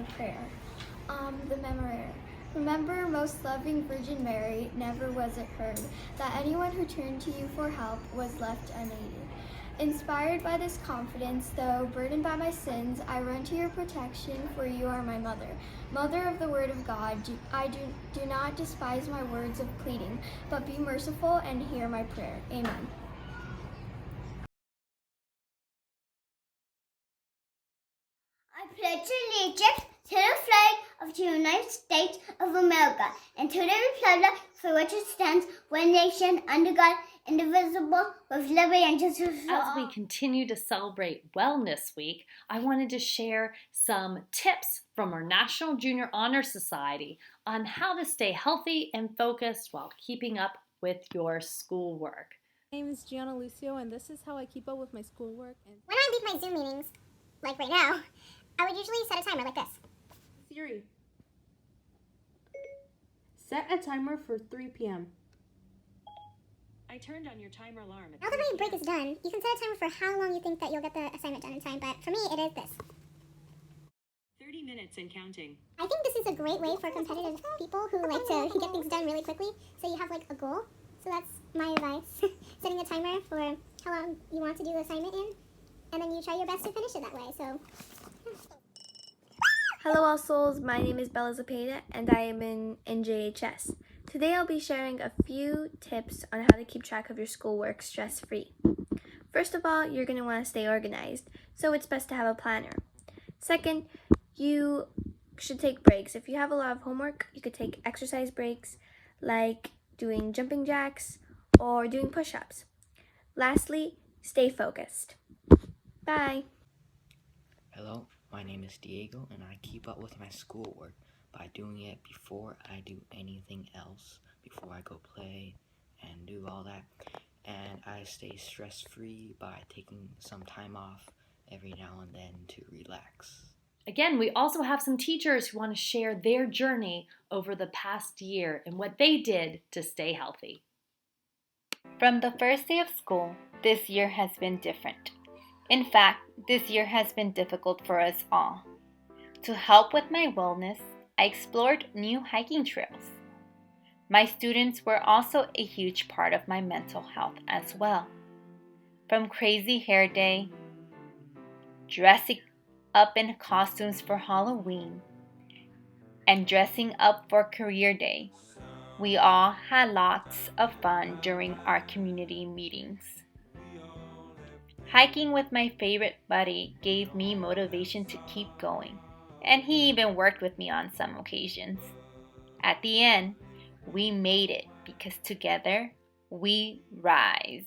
the prayer. The Memorare. Remember, most loving Virgin Mary, never was it heard that anyone who turned to you for help was left unaided. Inspired by this confidence, though burdened by my sins, I run to your protection, for you are my mother. Mother of the Word of God, do not despise my words of pleading, but be merciful and hear my prayer. Amen. I pledge allegiance to the flag of the United States of America and to the republic for which it stands, one nation, under God, indivisible, with liberty and justice for all. As we continue to celebrate Wellness Week, I wanted to share some tips from our National Junior Honor Society on how to stay healthy and focused while keeping up with your schoolwork. My name is Gianna Lucio, and this is how I keep up with my schoolwork. And when I leave my Zoom meetings, like right now, I would usually set a timer like this. Siri, set a timer for 3 p.m. I turned on your timer alarm. Now that my break is done, you can set a timer for how long you think that you'll get the assignment done in time, but for me, it is this. 30 minutes and counting. I think this is a great way for competitive people who like to get things done really quickly, so you have like a goal. So that's my advice. Setting a timer for how long you want to do the assignment in, and then you try your best to finish it that way. So. Hello all souls, my name is Bella Zapata and I am in NJHS. Today I'll be sharing a few tips on how to keep track of your schoolwork stress-free. First of all, you're going to want to stay organized, so it's best to have a planner. Second, you should take breaks. If you have a lot of homework, you could take exercise breaks like doing jumping jacks or doing push-ups. Lastly, stay focused. Bye! Hello, my name is Diego and I keep up with my schoolwork by doing it before I do anything else, before I go play and do all that. And I stay stress-free by taking some time off every now and then to relax. Again, we also have some teachers who want to share their journey over the past year and what they did to stay healthy. From the first day of school, this year has been different. In fact, this year has been difficult for us all. To help with my wellness, I explored new hiking trails. My students were also a huge part of my mental health as well. From crazy hair day, dressing up in costumes for Halloween, and dressing up for career day, we all had lots of fun during our community meetings. Hiking with my favorite buddy gave me motivation to keep going, and he even worked with me on some occasions. At the end, we made it because together we rise.